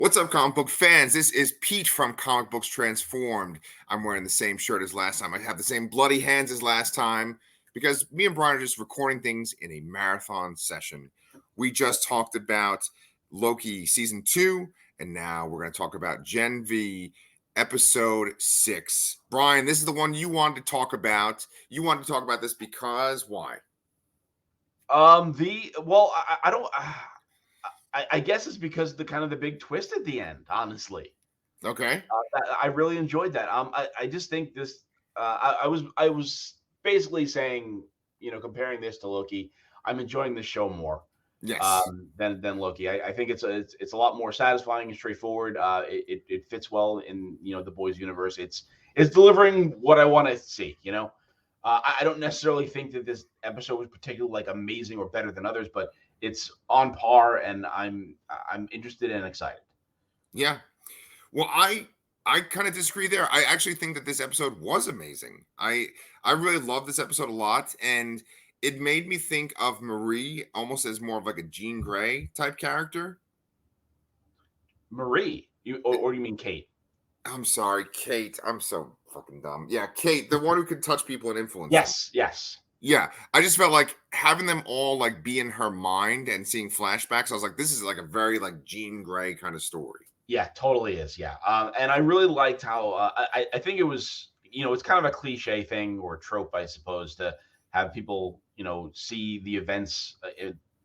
What's up, comic book fans? This is Pete from Comic Books Transformed. I'm wearing the same shirt as last time. I have the same bloody hands as last time because me and Brian are just recording things in a marathon session. We just talked about Loki season 2, and now we're going to talk about Gen V episode 6. Brian, this is the one you wanted to talk about. You wanted to talk about this because why? I don't. I guess it's because the kind of the big twist at the end. Honestly, Okay. I really enjoyed that. I just think this. I was basically saying, comparing this to Loki, I'm enjoying this show more Yes. than Loki. I think it's a lot more satisfying and straightforward. It fits well in the boys universe. It's delivering what I want to see. I don't necessarily think that this episode was particularly like amazing or better than others, but it's on par, and I'm interested and excited. Yeah. Well, I kind of disagree there. I actually think that this episode was amazing. I really love this episode a lot, and it made me think of Marie almost as more of like a Jean Grey type character. Marie, or you mean Kate? I'm sorry, Kate. I'm so fucking dumb. Yeah, Kate, the one who could touch people and influence them. Yes. Yeah, I just felt like having them all like be in her mind and seeing flashbacks. I was like, this is like a very like Jean Grey kind of story. Yeah, totally is. Yeah. And I really liked how I think it was, it's kind of a cliche thing or trope, I suppose, to have people, see the events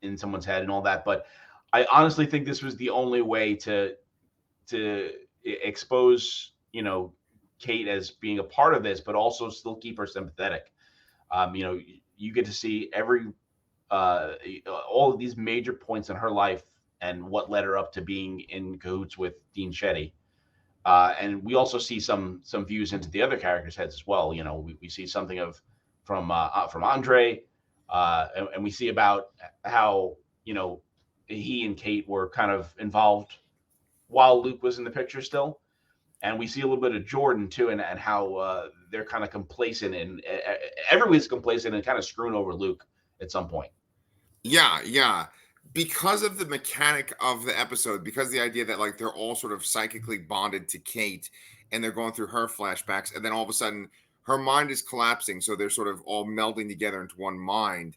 in someone's head and all that. But I honestly think this was the only way to expose, Kate as being a part of this, but also still keep her sympathetic. You get to see all of these major points in her life and what led her up to being in cahoots with Dean Shetty. And we also see some views into the other characters' heads as well. We see something from Andre, and we see about how he and Kate were kind of involved while Luke was in the picture still. And we see a little bit of Jordan too, and how they're kind of complacent, and everybody's complacent and kind of screwing over Luke at some point. Yeah. Because of the mechanic of the episode, because the idea that like they're all sort of psychically bonded to Kate and they're going through her flashbacks, and then all of a sudden her mind is collapsing, so they're sort of all melding together into one mind.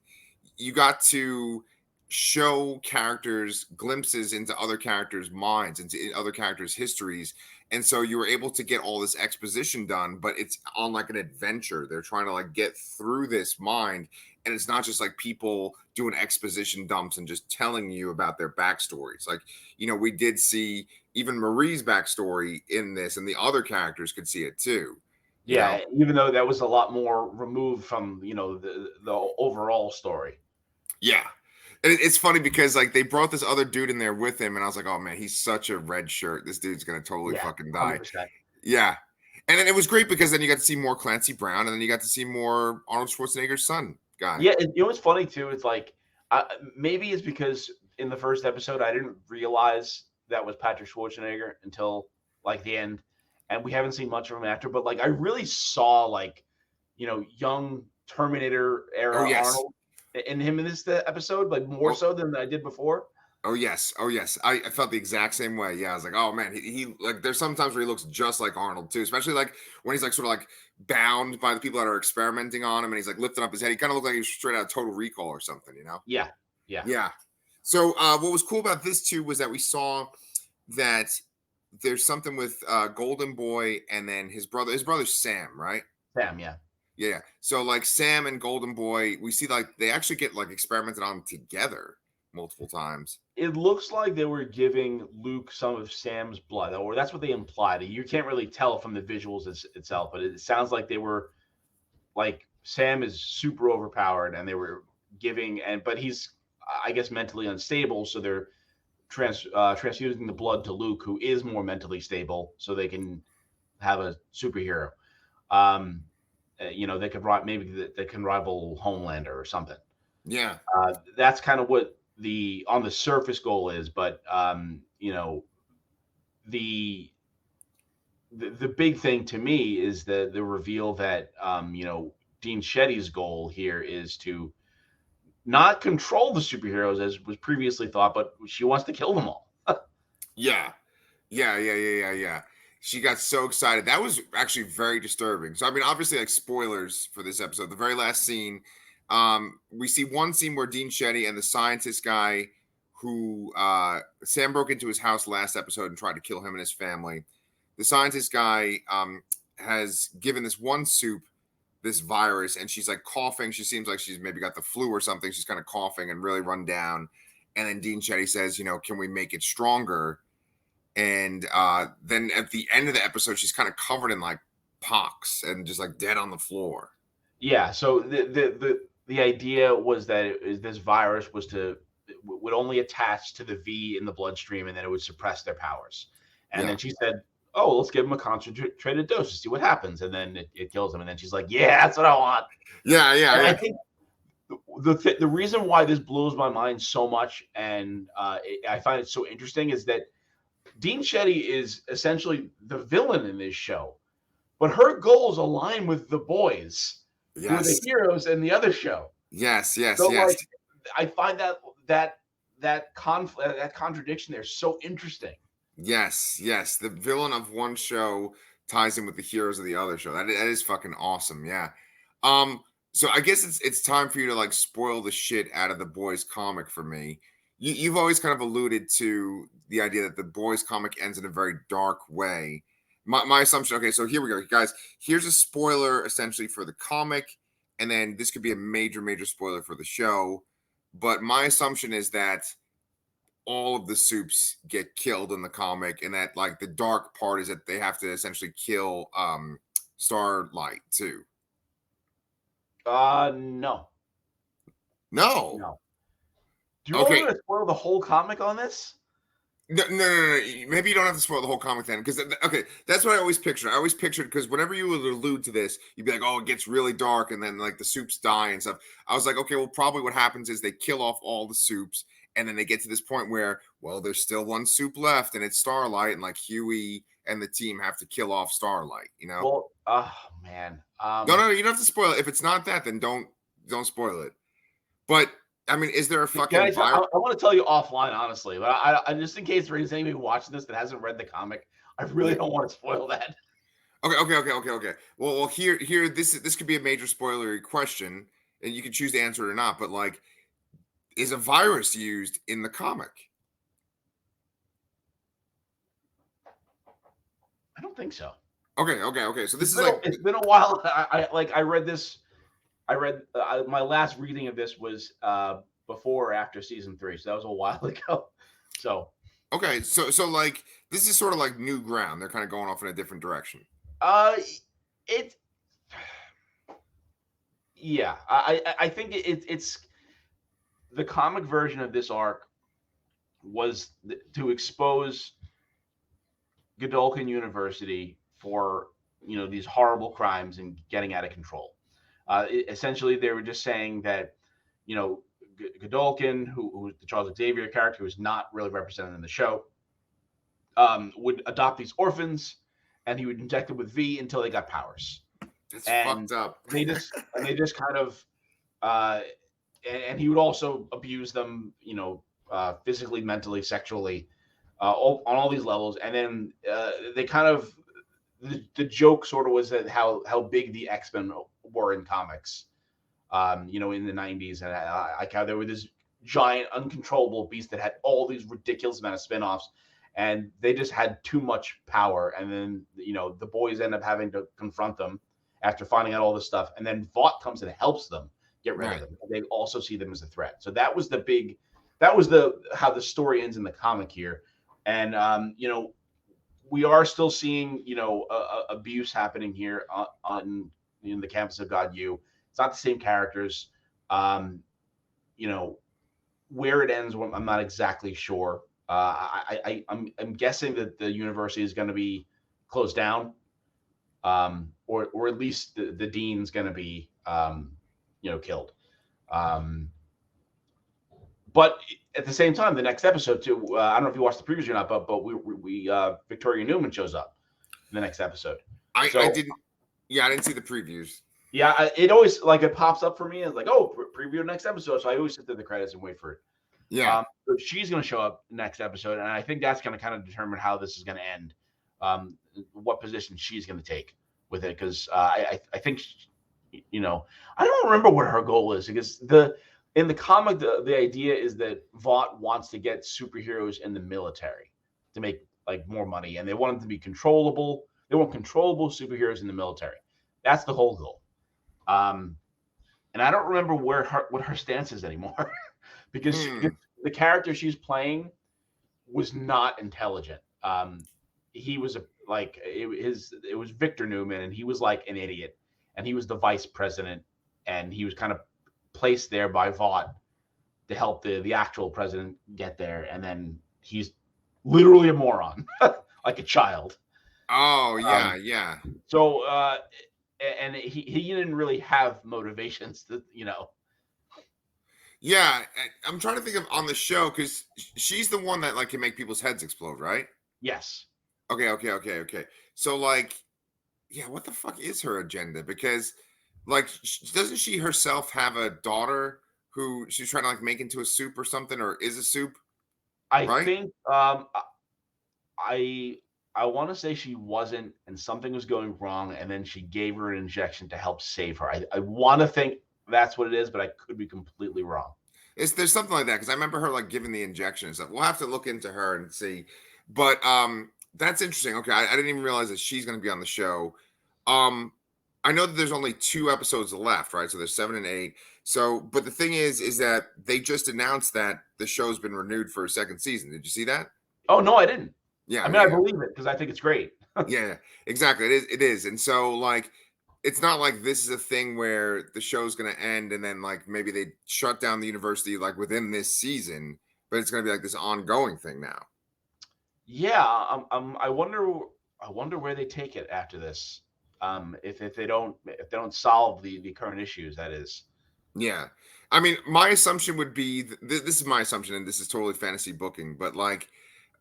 You got to show characters glimpses into other characters' minds, into other characters' histories. And so you were able to get all this exposition done, but it's on like an adventure. They're trying to like get through this mind. And it's not just like people doing exposition dumps and just telling you about their backstories. Like, we did see even Marie's backstory in this, and the other characters could see it too. Yeah, even though that was a lot more removed from the overall story. Yeah. And it's funny because like they brought this other dude in there with him, and I was like, oh man, he's such a red shirt. This dude's gonna totally fucking die. 100%. Yeah. And then it was great because then you got to see more Clancy Brown, and then you got to see more Arnold Schwarzenegger's son guy. Yeah, and what's funny too, it's like maybe it's because in the first episode I didn't realize that was Patrick Schwarzenegger until like the end, and we haven't seen much of him after. But like I really saw like young Terminator era Arnold in him in this episode, like more so than I did before. Oh yes. I felt the exact same way. Yeah, I was like, oh man, he like there's sometimes where he looks just like Arnold too, especially like when he's like sort of like bound by the people that are experimenting on him, and he's like lifting up his head. He kind of looked like he was straight out of Total Recall or something, Yeah. So what was cool about this too was that we saw that there's something with Golden Boy and then his brother's Sam, right? Sam, yeah. Yeah. So like Sam and Golden Boy, we see like they actually get like experimented on together multiple times. It looks like they were giving Luke some of Sam's blood, or that's what they implied. You can't really tell from the visuals itself, but it sounds like they were like Sam is super overpowered, and they were but he's I guess mentally unstable, so they're transfusing the blood to Luke, who is more mentally stable, so they can have a superhero. They could they can rival Homelander or something. Yeah. That's kind of what on the surface goal is, but the big thing to me is the reveal that Dean Shetty's goal here is to not control the superheroes as was previously thought, but she wants to kill them all. Yeah. Yeah. She got so excited. That was actually very disturbing. So I mean, obviously, like spoilers for this episode. The very last scene, we see one scene where Dean Shetty and the scientist guy, who Sam broke into his house last episode and tried to kill him and his family. The scientist guy has given this one soup this virus, and she's like coughing. She seems like she's maybe got the flu or something. She's kind of coughing and really run down. And then Dean Shetty says, can we make it stronger? And then at the end of the episode, she's kind of covered in like pox and just like dead on the floor. Yeah. So the idea was that this virus would only attach to the V in the bloodstream, and then it would suppress their powers. And then she said, "Oh, let's give them a concentrated dose to see what happens," and then it kills them. And then she's like, "Yeah, that's what I want." Yeah. I think the reason why this blows my mind so much, and I find it so interesting, is that Dean Shetty is essentially the villain in this show, but her goals align with the boys, who are the heroes in the other show. Yes. So, like, I find that conflict, that contradiction there, so interesting. Yes. The villain of one show ties in with the heroes of the other show. That is fucking awesome. Yeah. So I guess it's time for you to like spoil the shit out of the Boys comic for me. You've always kind of alluded to the idea that the Boys comic ends in a very dark way. My assumption, okay, so here we go, guys. Here's a spoiler essentially for the comic, and then this could be a major spoiler for the show. But my assumption is that all of the soups get killed in the comic, and that like the dark part is that they have to essentially kill Starlight too. No. Do you want me to spoil the whole comic on this? No. Maybe you don't have to spoil the whole comic then, because that's what I always pictured. I always pictured, because whenever you would allude to this, you'd be like, "Oh, it gets really dark," and then like the soups die and stuff. I was like, okay, well, probably what happens is they kill off all the soups, and then they get to this point where, well, there's still one soup left, and it's Starlight, and like Huey and the team have to kill off Starlight. Well, oh man. No, you don't have to spoil it. If it's not that, then don't spoil it. But I mean, is there a fucking virus? I want to tell you offline, honestly, but I just in case there is anybody watching this that hasn't read the comic, I really don't want to spoil that. Okay. Well, here, this could be a major spoilery question, and you can choose to answer it or not. But like, is a virus used in the comic? I don't think so. Okay. So it's been a while. I read this. My last reading of this was before or after season 3, so that was a while ago. So okay, so like this is sort of like new ground. They're kind of going off in a different direction. Yeah, I think it's the comic version of this arc was to expose Godolphin University for these horrible crimes and getting out of control. Essentially, they were just saying that Godolphin, who's the Charles Xavier character, who is not really represented in the show, would adopt these orphans, and he would inject them with V until they got powers. That's fucked up. they just kind of, and he would also abuse them, physically, mentally, sexually, on all these levels. And then they kind of, the joke sort of was that how big the X-Men were in comics, in the 90s, and like how there were this giant uncontrollable beast that had all these ridiculous amount of spin-offs, and they just had too much power. And then the boys end up having to confront them after finding out all this stuff, and then Vought comes and helps them get rid of them. They also see them as a threat. So that was how the story ends in the comic here. And we are still seeing abuse happening here on the campus of God U. It's not the same characters. Where it ends, I'm not exactly sure. I'm guessing that the university is going to be closed down, or at least the dean's going to be killed. But at the same time, the next episode too. I don't know if you watched the previews or not, but we Victoria Newman shows up in the next episode. I didn't. Yeah, I didn't see the previews. Yeah, it always it pops up for me as like, oh, preview next episode. So I always sit through the credits and wait for it. Yeah. So she's going to show up next episode, and I think that's going to kind of determine how this is going to end, what position she's going to take with it. Because I think, I don't remember what her goal is, because in the comic, the idea is that Vought wants to get superheroes in the military to make like more money, and they want them to be controllable. They want controllable superheroes in the military. That's the whole goal. And I don't remember what her stance is anymore, because the character she's playing was not intelligent. He was it was Victor Newman, and he was like an idiot, and he was the vice president, and he was kind of placed there by Vought to help the actual president get there, and then he's literally a moron, like a child. Oh yeah, yeah. So and he didn't really have motivations to. Yeah, I'm trying to think of on the show because she's the one that like can make people's heads explode, right? Yes. Okay. So like, yeah, what the fuck is her agenda? Because like, doesn't she herself have a daughter who she's trying to like make into a soup or something, or is a soup, I right? think I want to say she wasn't, and something was going wrong, and then she gave her an injection to help save her. I want to think that's what it is, but I could be completely wrong. There's something like that because I remember her like giving the injection and stuff. We'll have to look into her and see. But that's interesting. Okay, I didn't even realize that she's going to be on the show. Um, I know that there's only 2 episodes left, right? So there's 7 and 8. So, but the thing is that they just announced that the show's been renewed for a second season. Did you see that? Oh no, I didn't. Yeah, I mean, yeah, I yeah. believe it because I think it's great. Yeah, exactly. It is. And so like it's not like this is a thing where the show's going to end and then like maybe they shut down the university like within this season, but it's going to be like this ongoing thing now. Yeah, I wonder where they take it after this. If they don't solve the current issues, that is. Yeah. I mean, my assumption would be this is my assumption and this is totally fantasy booking, but like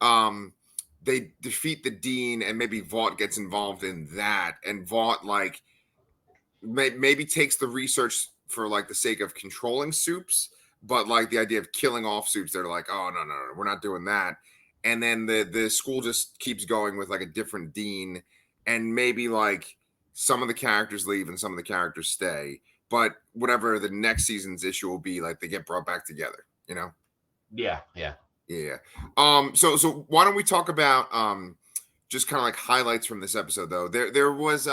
um they defeat the dean and maybe Vought gets involved in that and Vought like maybe takes the research for like the sake of controlling soups, but like the idea of killing off soups, they're like, oh no, we're not doing that. And then the school just keeps going with like a different dean, and maybe like some of the characters leave and some of the characters stay. But whatever the next season's issue will be, like they get brought back together, you know? Yeah, yeah. Yeah. So why don't we talk about just kind of like highlights from this episode though. There was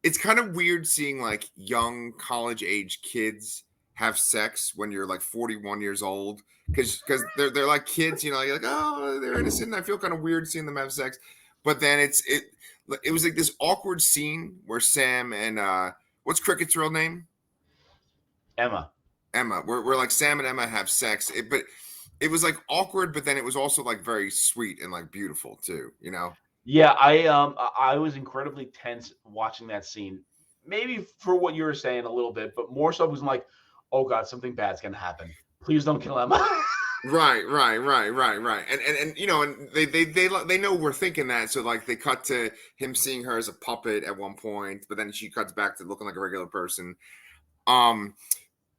it's kind of weird seeing like young college age kids have sex when you're like 41 years old because they're like kids, you know, you're like, oh, they're innocent. And I feel kind of weird seeing them have sex. But then it was like this awkward scene where Sam and what's Cricket's real name? Emma. Emma. Where like Sam and Emma have sex. But it was like awkward, but then it was also like very sweet and like beautiful too, you know? Yeah, I was incredibly tense watching that scene. Maybe for what you were saying a little bit, but more so because I'm like, oh god, something bad's gonna happen. Please don't kill Emma. Right. And you know, and they know we're thinking that, so like they cut to him seeing her as a puppet at one point, but then she cuts back to looking like a regular person. Um,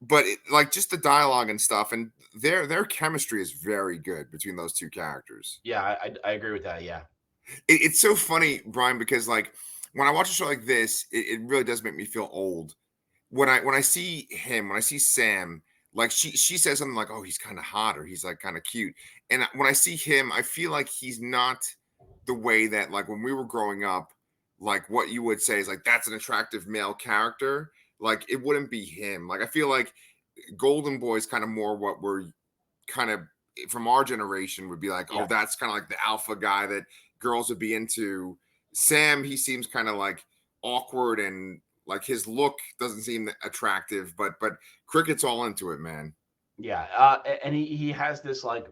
but like just the dialogue and stuff, and their chemistry is very good between those two characters. Yeah, I agree with that. Yeah, It's so funny, Brian, because like when I watch a show like this, it really does make me feel old. When I see him, when I see Sam, like she says something like, "Oh, he's kind of hot," or "He's like kind of cute," and when I see him, I feel like he's not the way that like when we were growing up, like what you would say is like that's an attractive male character. Like it wouldn't be him. Like I feel like Golden Boy is kind of more what we're kind of from our generation would be like, oh, yeah, that's kind of like the alpha guy that girls would be into. Sam, he seems kind of like awkward and like his look doesn't seem attractive, but Cricket's all into it, man. yeah. And he has this like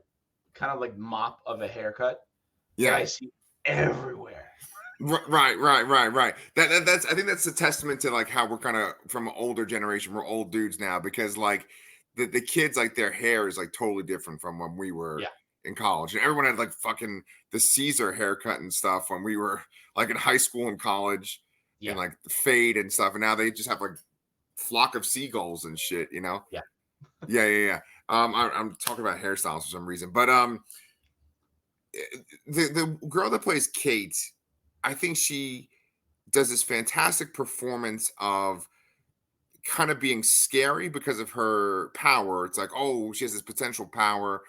kind of like mop of a haircut that Yeah. I see everywhere. Right. That's I think that's a testament to like how we're kind of from an older generation. We're old dudes now because like the kids like their hair is like totally different from when we were Yeah, in college. And everyone had like fucking the Caesar haircut and stuff when we were like in high school and college and yeah, like the fade and stuff. And now they just have like flock of seagulls and shit, you know? yeah. Yeah. I'm talking about hairstyles for some reason, but the girl that plays Kate, I think she does this fantastic performance of kind of being scary because of her power. It's like, oh, she has this potential power,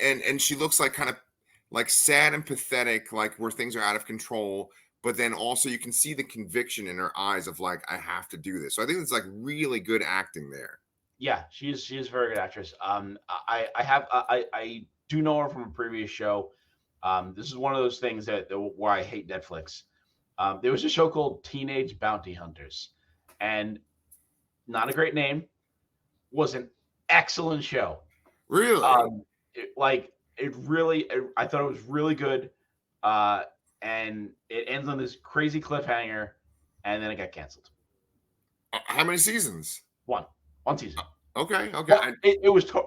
and she looks like kind of like sad and pathetic, like where things are out of control. But then also you can see the conviction in her eyes of like, I have to do this. So I think it's like really good acting there. Yeah, she is a very good actress. I do know her from a previous show. This is one of those things where I hate Netflix. There was a show called Teenage Bounty Hunters, and not a great name, was an excellent show. Really? I thought it was really good, uh, and it ends on this crazy cliffhanger, and then it got canceled. How many seasons? One, one season. Okay. Well,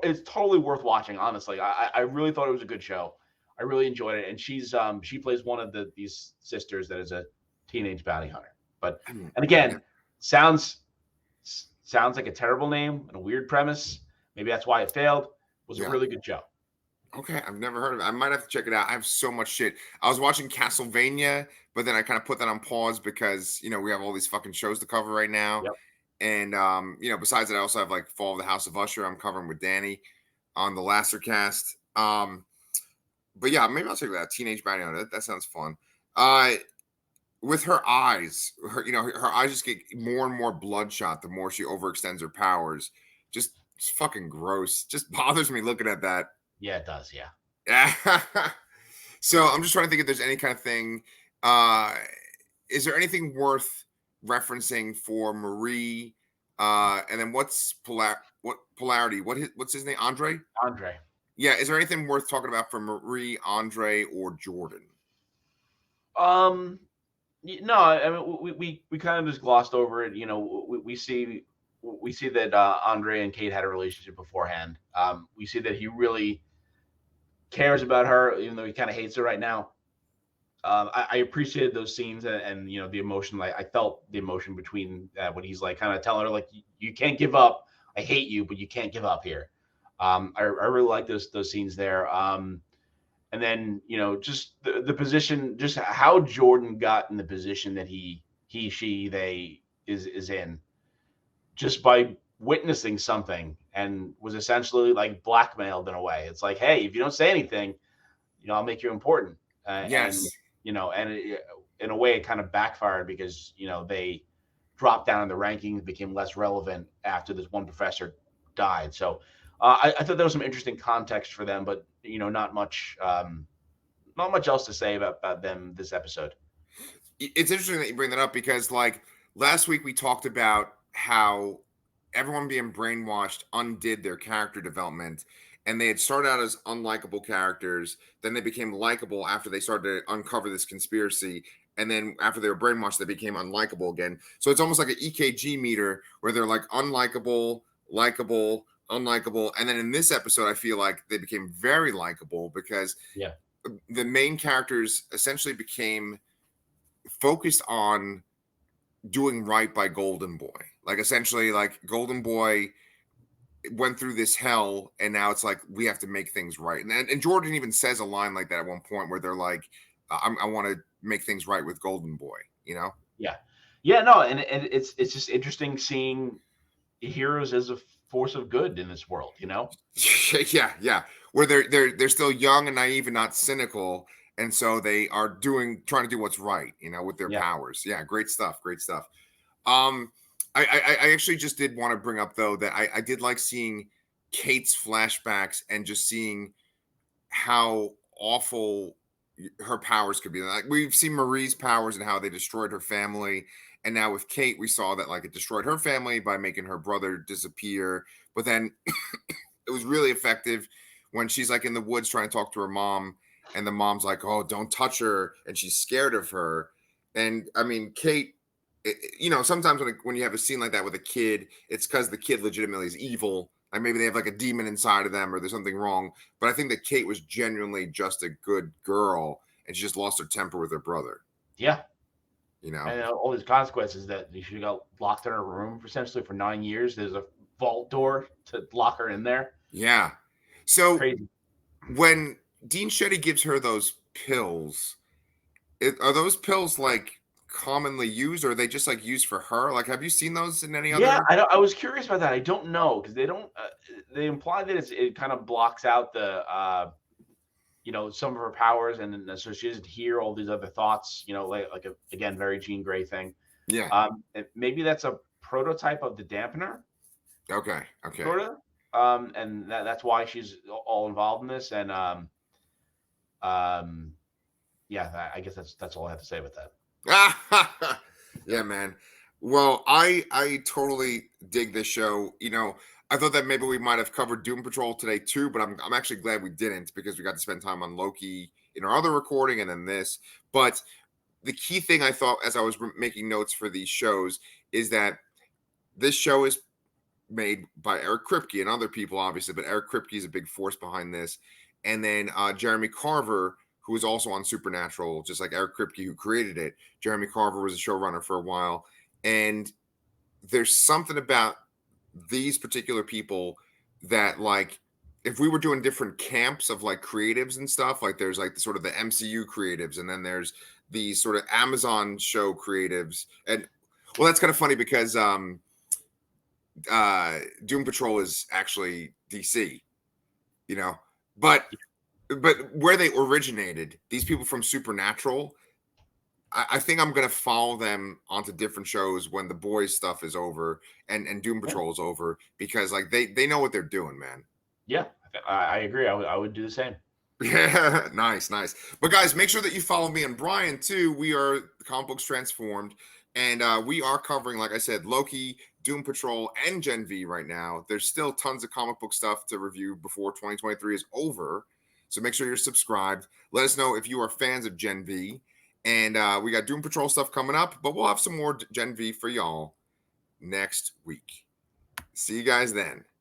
it's totally worth watching. Honestly, I really thought it was a good show. I really enjoyed it, and she plays one of these sisters that is a teenage bounty hunter. But and again, sounds sounds like a terrible name and a weird premise. Maybe that's why it failed. It was a really good show. Okay, I've never heard of it. I might have to check it out. I have so much shit. I was watching Castlevania, but then I kind of put that on pause because we have all these fucking shows to cover right now. Yep. And besides that, I also have like Fall of the House of Usher. I'm covering with Danny on the Laster cast. But yeah, maybe I'll check that out. Teenage Bounty Hunter. That sounds fun. With her eyes, her eyes just get more and more bloodshot the more she overextends her powers. Just it's fucking gross. Just bothers me looking at that. Yeah, it does. Yeah. So I'm just trying to think if there's any kind of thing. Is there anything worth referencing for Marie? And then what polarity? What's his name? Andre? Andre. Yeah. Is there anything worth talking about for Marie, Andre, or Jordan? No, I mean we kind of just glossed over it. We see that Andre and Kate had a relationship beforehand. We see that he really cares about her, even though he kind of hates her right now. I appreciated those scenes and the emotion. Like I felt the emotion between when he's like kind of telling her like you can't give up. I hate you, but you can't give up here. I really like those scenes there. And then just the position, just how Jordan got in the position that they is in, just by witnessing something, and was essentially like blackmailed in a way. It's like, hey, if you don't say anything, I'll make you important. Yes. In a way, it kind of backfired because they dropped down in the rankings, became less relevant after this one professor died. So I thought there was some interesting context for them, but not much else to say about them this episode. It's interesting that you bring that up because like last week we talked about how everyone being brainwashed undid their character development, and they had started out as unlikable characters, then they became likable after they started to uncover this conspiracy, and then after they were brainwashed they became unlikable again. So it's almost like an EKG meter where they're like unlikable, likable, unlikable, and then in this episode I feel like they became very likable because the main characters essentially became focused on doing right by Golden Boy. Like essentially like Golden Boy went through this hell and now it's like we have to make things right. And Jordan even says a line like that at one point where they're like, I want to make things right with Golden Boy, Yeah, no, and it's just interesting seeing heroes as a force of good in this world, yeah, where they're still young and naive and not cynical, and so they are trying to do what's right, with their powers. Yeah, great stuff. I actually just did want to bring up though that I did like seeing Kate's flashbacks and just seeing how awful her powers could be. Like we've seen Marie's powers and how they destroyed her family, and now with Kate we saw that like it destroyed her family by making her brother disappear, but then it was really effective when she's like in the woods trying to talk to her mom, and the mom's like, oh, don't touch her, and she's scared of her. And I mean, Kate, sometimes when you have a scene like that with a kid, it's because the kid legitimately is evil. Like maybe they have like a demon inside of them or there's something wrong. But I think that Kate was genuinely just a good girl and she just lost her temper with her brother. Yeah. And all these consequences that she got locked in her room essentially for 9 years. There's a vault door to lock her in there. Yeah. So Crazy. when Dean Shetty gives her those pills, are those pills like commonly used, or are they just like used for her? Like, have you seen those in any Yeah, other? I was curious about that. I don't know because they don't. They imply that it kind of blocks out the some of her powers, and so she doesn't hear all these other thoughts. Like again, very Jean Grey thing. Yeah. Maybe that's a prototype of the dampener, Okay. Okay. sort of. And that's why she's all involved in this. And yeah, I guess that's all I have to say about that. Yeah, man. Well, I totally dig this show. I thought that maybe we might have covered Doom Patrol today too, but I'm actually glad we didn't because we got to spend time on Loki in our other recording and then this. But the key thing I thought as I was making notes for these shows is that this show is made by Eric Kripke and other people, obviously, but Eric Kripke is a big force behind this. And then Jeremy Carver, who was also on Supernatural, just like Eric Kripke, who created it. Jeremy Carver was a showrunner for a while. And there's something about these particular people that, like, if we were doing different camps of like creatives and stuff, like there's like the sort of the MCU creatives, and then there's these sort of Amazon show creatives. And well, that's kind of funny because Doom Patrol is actually DC, you know, but where they originated, these people from Supernatural, I think I'm gonna follow them onto different shows when the boys stuff is over and Doom Yeah, Patrol is over, because like they know what they're doing, man. yeah, I agree. I would do the same. Yeah, nice. But guys, make sure that you follow me and Brian too. We are the Comic Books Transformed, and we are covering, like I said, Loki, Doom Patrol, and Gen V right now. There's still tons of comic book stuff to review before 2023 is over. So make sure you're subscribed. Let us know if you are fans of Gen V. And we got Doom Patrol stuff coming up, but we'll have some more Gen V for y'all next week. See you guys then.